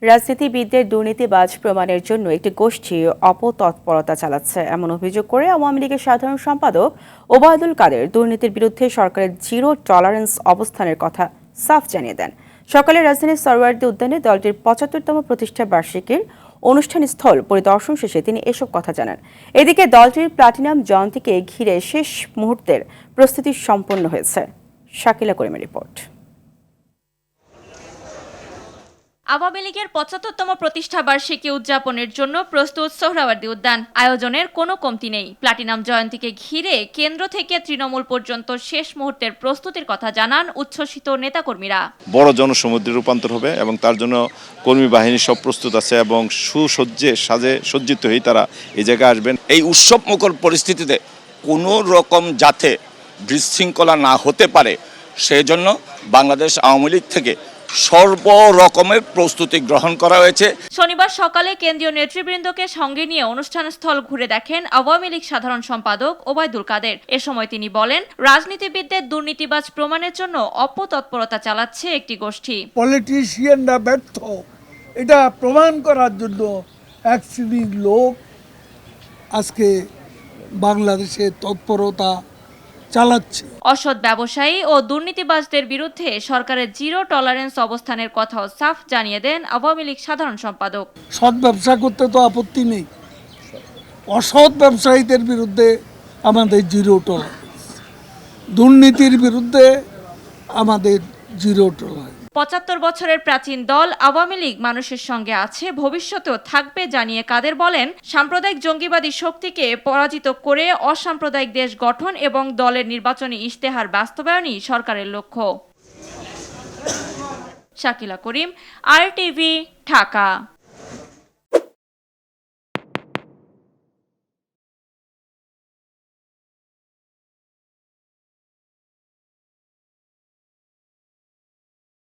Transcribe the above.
রাজনীতিবিদদের দুর্নীতিবাজ প্রমাণের জন্য একটি গোষ্ঠী অপতৎপরতা চালাচ্ছে এমন অভিযোগ করে আওয়ামী লীগের সাধারণ সম্পাদক ওবায়দুল কাদের দুর্নীতির বিরুদ্ধে সরকারের জিরো টলারেন্স অবস্থানের কথা সাফ জানিয়ে দেন। সকালে রাজধানীর সরওয়ার্দী উদ্যানে দলটির ৭৫তম প্রতিষ্ঠা বার্ষিকীর অনুষ্ঠান স্থল পরিদর্শন শেষে তিনি এসব কথা জানান। এদিকে দলটির প্লাটিনাম জয়ন্তীকে ঘিরে শেষ মুহূর্তের প্রস্তুতি সম্পন্ন হয়েছে। শাকিলা করিমের রিপোর্ট। আওয়ামী লীগের ৭৫তম প্রতিষ্ঠা বার্ষিকী উদযাপনের জন্য প্রস্তুত সোহরাওয়ার্দী উদ্যান। আয়োজনের কোনো কমতি নেই। প্লাটিনাম জয়ন্তীকে ঘিরে কেন্দ্র থেকে তৃণমূল পর্যন্ত শেষ মুহূর্তের প্রস্তুতির কথা জানান উচ্ছ্বসিত নেতাকর্মীরা। বড় জনসমুদ্রে রূপান্তর হবে এবং তার জন্য কর্মী বাহিনী সব প্রস্তুত আছে এবং সাজে সজ্জিত হয়ে তারা এই জায়গায় আসবেন। এই উৎসব মুখর পরিস্থিতিতে কোনো রকম যাতে বিশৃঙ্খলা না হতে পারে সেই জন্য বাংলাদেশ আওয়ামী লীগ থেকে সর্বরকমের প্রস্তুতি গ্রহণ করা হয়েছে। শনিবার সকালে কেন্দ্রীয় নেতৃবৃন্দকে সঙ্গে নিয়ে অনুষ্ঠানস্থল ঘুরে দেখেন আওয়ামী লীগ সাধারণ সম্পাদক ওবায়দুল কাদের। এ সময় তিনি বলেন, রাজনীতিবিদদের দুর্নীতিবাজ প্রমাণের জন্য অপতৎপরতা চালাচ্ছে একটি গোষ্ঠী। পলিটিশিয়ানরা ব্যর্থ এটা প্রমাণ করার জন্য এক শ্রেণীর লোক আজকে বাংলাদেশে তৎপরতা চালাচ্ছে। অসৎ ব্যবসায়ী ও দুর্নীতিবাজদের বিরুদ্ধে সরকারের জিরো টলারেন্স অবস্থানের কথাও সাফ জানিয়ে দেন আওয়ামী লীগ সাধারণ সম্পাদক। সৎ ব্যবসা করতে তো আপত্তি নেই, অসৎ ব্যবসায়ীদের বিরুদ্ধে আমাদের জিরো টলারেন্স, দুর্নীতির বিরুদ্ধে আমাদের জিরো টলারেন্স। ৭৫ বছরের প্রাচীন দল আওয়ামী লীগ মানুষের সঙ্গে আছে, ভবিষ্যতেও থাকবে জানিয়ে কাদের বলেন, সাম্প্রদায়িক জঙ্গিবাদী শক্তিকে পরাজিত করে অসাম্প্রদায়িক দেশ গঠন এবং দলের নির্বাচনী ইশতেহার বাস্তবায়নই সরকারের লক্ষ্য। শাকিলা করিম, RTV, ঢাকা।